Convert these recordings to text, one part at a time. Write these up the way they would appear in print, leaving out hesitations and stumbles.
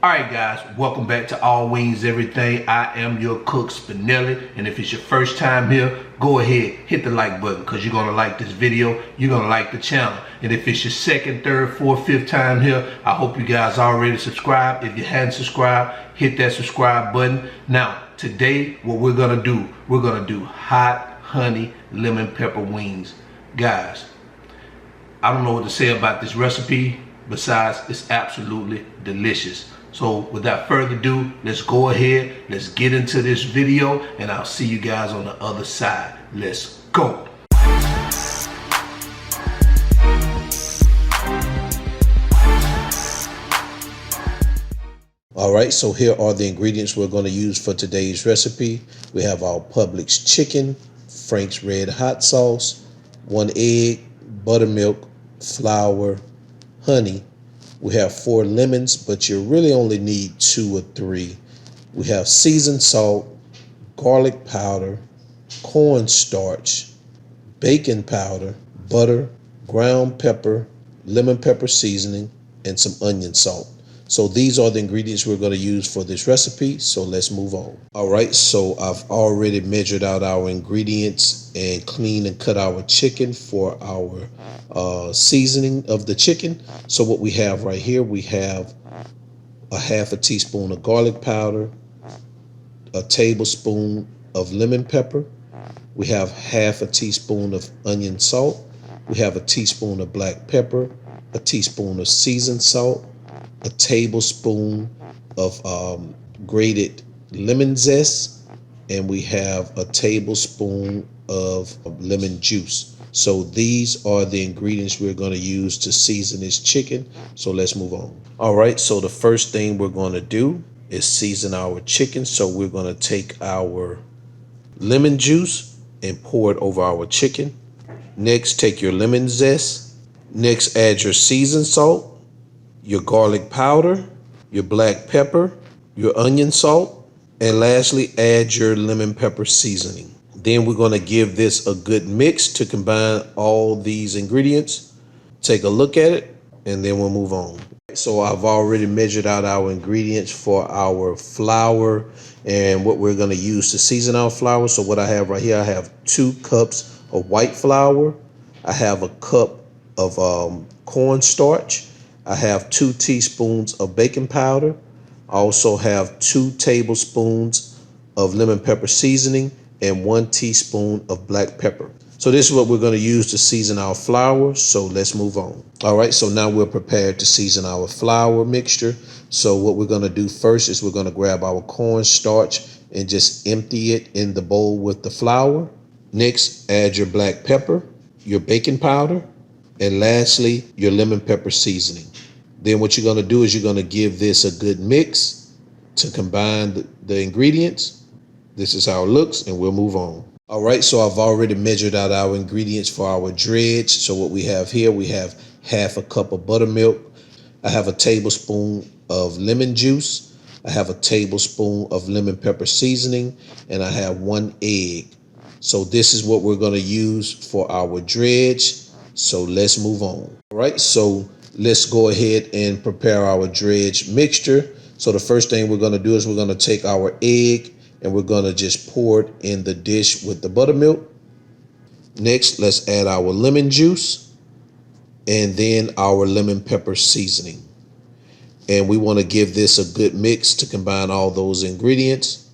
Alright guys, welcome back to All Wings Everything. I am your cook Spinelli, and if it's your first time here, go ahead, hit the like button because you're going to like this video, you're going to like the channel. And if it's your second, third, fourth, fifth time here, I hope you guys already subscribed. If you hadn't subscribed, hit that subscribe button. Now, today what we're going to do hot honey lemon pepper wings. Guys, I don't know what to say about this recipe besides it's absolutely delicious. So without further ado, let's go ahead, let's get into this video, and I'll see you guys on the other side. Let's go. All right, so here are the ingredients we're going to use for today's recipe. We have our Publix chicken, Frank's red hot sauce, 1 egg, buttermilk, flour, honey. We have 4 lemons, but you really only need 2 or 3. We have seasoned salt, garlic powder, cornstarch, baking powder, butter, ground pepper, lemon pepper seasoning, and some onion salt. So these are the ingredients we're going to use for this recipe. So let's move on. All right, so I've already measured out our ingredients and cleaned and cut our chicken for our seasoning of the chicken. So what we have right here, we have a half a teaspoon of garlic powder, a tablespoon of lemon pepper. We have half a teaspoon of onion salt. We have a teaspoon of black pepper, a teaspoon of seasoned salt, a tablespoon of grated lemon zest, and we have a tablespoon of lemon juice. So these are the ingredients we're going to use to season this chicken. So let's move on. All right, so the first thing we're going to do is season our chicken. So we're going to take our lemon juice and pour it over our chicken. Next, take your lemon zest. Next, add your seasoned salt, your garlic powder, your black pepper, your onion salt, and lastly, add your lemon pepper seasoning. Then we're going to give this a good mix to combine all these ingredients. Take a look at it, and then we'll move on. So I've already measured out our ingredients for our flour and what we're going to use to season our flour. So what I have right here, I have 2 cups of white flour. I have a cup of cornstarch. I have 2 teaspoons of baking powder. I also have 2 tablespoons of lemon pepper seasoning and 1 teaspoon of black pepper. So this is what we're going to use to season our flour. So let's move on. All right, so now we're prepared to season our flour mixture. So what we're going to do first is we're going to grab our cornstarch and just empty it in the bowl with the flour. Next, add your black pepper, your baking powder, and lastly, your lemon pepper seasoning. Then what you're going to do is you're going to give this a good mix to combine the ingredients. This is how it looks, and we'll move on. All right, so I've already measured out our ingredients for our dredge. So what we have here, we have half a cup of buttermilk. I have a tablespoon of lemon juice. I have a tablespoon of lemon pepper seasoning, and I have 1 egg. So this is what we're going to use for our dredge. So let's move on. All right, so let's go ahead and prepare our dredge mixture. So the first thing we're going to do is we're going to take our egg and we're going to just pour it in the dish with the buttermilk. Next, let's add our lemon juice and then our lemon pepper seasoning. And we want to give this a good mix to combine all those ingredients.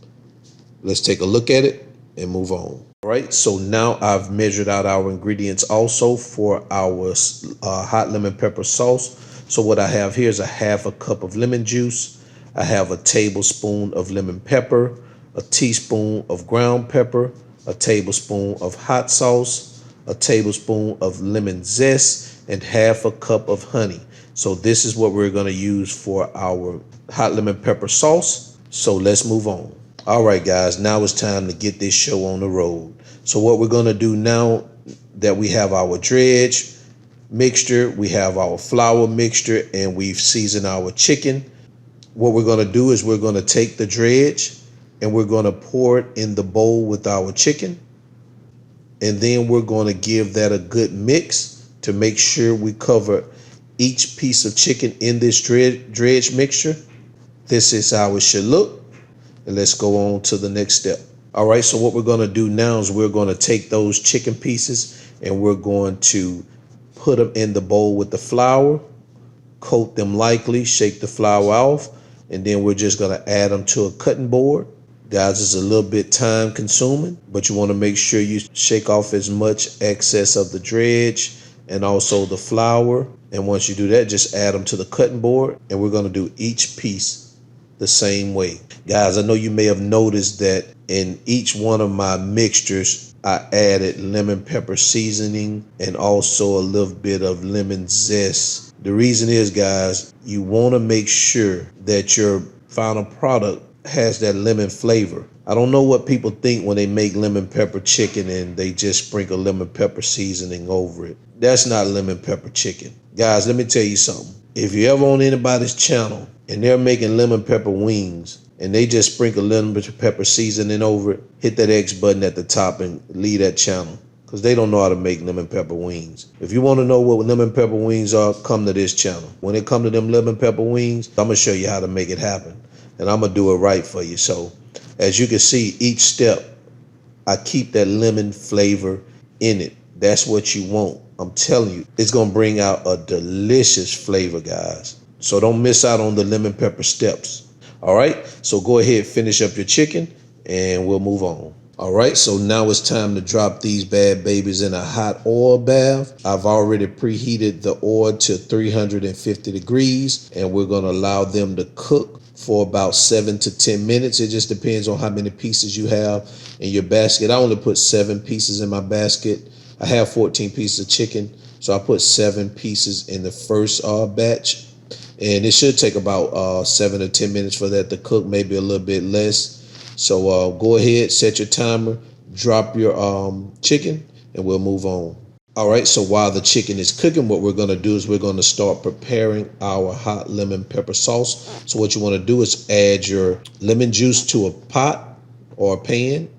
Let's take a look at it and move on. All right, so now I've measured out our ingredients also for our hot lemon pepper sauce. So what I have here is a half a cup of lemon juice. I have a tablespoon of lemon pepper, a teaspoon of ground pepper, a tablespoon of hot sauce, a tablespoon of lemon zest, and half a cup of honey. So this is what we're going to use for our hot lemon pepper sauce. So let's move on. All right, guys, now it's time to get this show on the road. So what we're going to do now that we have our dredge mixture, we have our flour mixture, and we've seasoned our chicken, what we're going to do is we're going to take the dredge and we're going to pour it in the bowl with our chicken. And then we're going to give that a good mix to make sure we cover each piece of chicken in this dredge mixture. This is how it should look. And let's go on to the next step. All right, so what we're gonna do now is we're gonna take those chicken pieces and we're going to put them in the bowl with the flour, coat them lightly, shake the flour off, and then we're just gonna add them to a cutting board. Guys, it's a little bit time consuming, but you wanna make sure you shake off as much excess of the dredge and also the flour. And once you do that, just add them to the cutting board, and we're gonna do each piece the same way. Guys, I know you may have noticed that in each one of my mixtures, I added lemon pepper seasoning and also a little bit of lemon zest. The reason is, guys, you want to make sure that your final product has that lemon flavor. I don't know what people think when they make lemon pepper chicken and they just sprinkle lemon pepper seasoning over it. That's not lemon pepper chicken. Guys, let me tell you something. If you're ever on anybody's channel and they're making lemon pepper wings and they just sprinkle lemon pepper seasoning over it, hit that X button at the top and leave that channel, because they don't know how to make lemon pepper wings. If you want to know what lemon pepper wings are, come to this channel. When it comes to them lemon pepper wings, I'm going to show you how to make it happen. And I'm going to do it right for you. So as you can see, each step, I keep that lemon flavor in it. That's what you want. I'm telling you, it's going to bring out a delicious flavor, guys. So don't miss out on the lemon pepper steps. All right, so go ahead, finish up your chicken, and we'll move on. All right, so now it's time to drop these bad babies in a hot oil bath. I've already preheated the oil to 350 degrees, and we're gonna allow them to cook for about 7 to 10 minutes. It just depends on how many pieces you have in your basket. I only put 7 pieces in my basket. I have 14 pieces of chicken, so I put 7 pieces in the first batch. And it should take about 7 to 10 minutes for that to cook, maybe a little bit less. So go ahead, set your timer, drop your chicken, and we'll move on. All right, so while the chicken is cooking, what we're gonna do is we're gonna start preparing our hot lemon pepper sauce. So what you wanna do is add your lemon juice to a pot or a pan.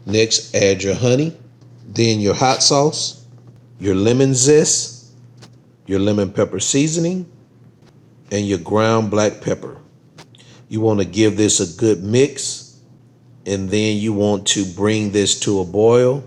Next, add your honey, then your hot sauce, your lemon zest, your lemon pepper seasoning, and your ground black pepper. You want to give this a good mix, and then you want to bring this to a boil.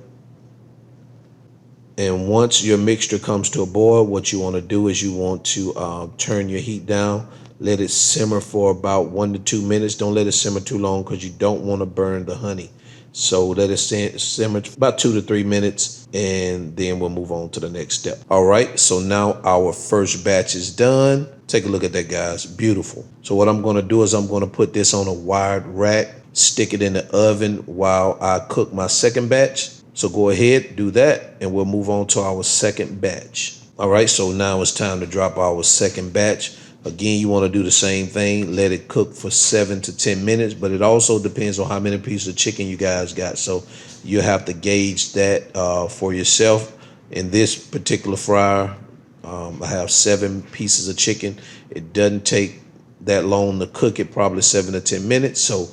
And once your mixture comes to a boil, what you want to do is you want to turn your heat down, let it simmer for about 1 to 2 minutes. Don't let it simmer too long because you don't want to burn the honey. So let it simmer about 2 to 3 minutes, and then we'll move on to the next step. All right, so now our first batch is done. Take a look at that, guys. Beautiful. So what I'm going to do is I'm going to put this on a wired rack, stick it in the oven while I cook my second batch. So go ahead, do that, and we'll move on to our second batch. All right, so now it's time to drop our second batch. Again, you want to do the same thing. Let it cook for 7 to 10 minutes, but it also depends on how many pieces of chicken you guys got. So you have to gauge that for yourself. In this particular fryer, I have 7 pieces of chicken. It doesn't take that long to cook it, probably 7 to 10 minutes. So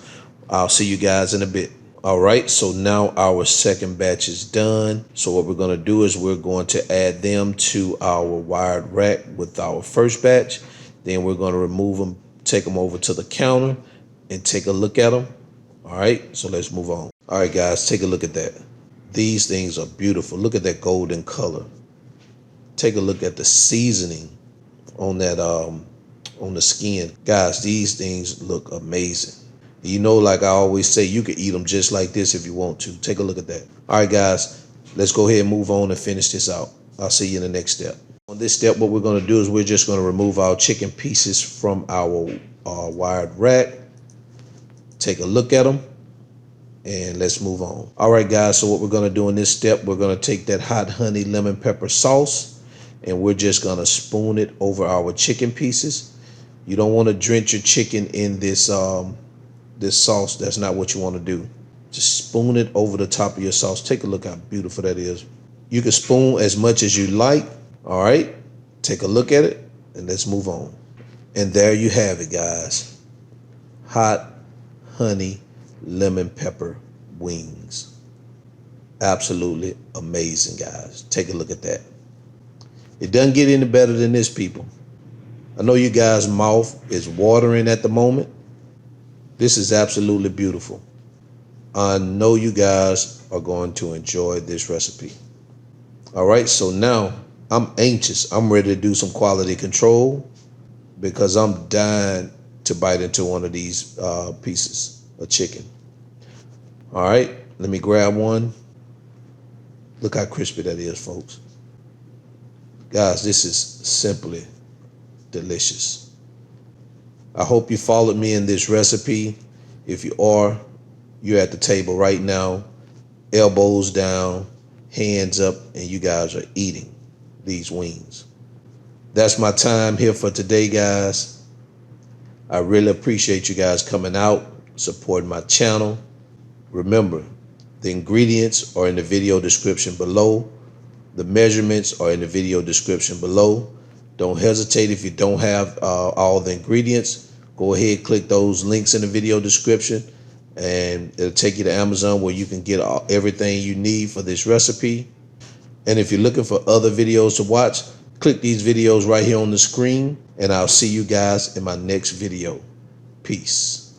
I'll see you guys in a bit. All right, so now our second batch is done. So what we're going to do is we're going to add them to our wired rack with our first batch. Then we're going to remove them, take them over to the counter, and take a look at them. All right, so let's move on. All right, guys, take a look at that. These things are beautiful. Look at that golden color. Take a look at the seasoning on that on the skin. Guys, these things look amazing. You know, like I always say, you can eat them just like this if you want to. Take a look at that. All right, guys, let's go ahead and move on and finish this out. I'll see you in the next step. On this step, what we're going to do is we're just going to remove our chicken pieces from our wired rack. Take a look at them, and let's move on. All right, guys, so what we're going to do in this step, we're going to take that hot honey lemon pepper sauce, and we're just going to spoon it over our chicken pieces. You don't want to drench your chicken in this this sauce. That's not what you want to do. Just spoon it over the top of your sauce. Take a look how beautiful that is. You can spoon as much as you like. All right, take a look at it, and let's move on. And there you have it, guys. Hot honey lemon pepper wings. Absolutely amazing, guys. Take a look at that. It doesn't get any better than this, people. I know you guys' mouth is watering at the moment. This is absolutely beautiful. I know you guys are going to enjoy this recipe. All right, so now I'm anxious. I'm ready to do some quality control because I'm dying to bite into one of these pieces of chicken. All right, let me grab one. Look how crispy that is, folks. Guys, this is simply delicious. I hope you followed me in this recipe. If you are, you're at the table right now, elbows down, hands up, and you guys are eating these wings. That's my time here for today, guys. I really appreciate you guys coming out, supporting my channel. Remember, the ingredients are in the video description below. The measurements are in the video description below. Don't hesitate if you don't have all the ingredients. Go ahead, click those links in the video description, and it'll take you to Amazon where you can get everything you need for this recipe. And if you're looking for other videos to watch, click these videos right here on the screen, and I'll see you guys in my next video. Peace.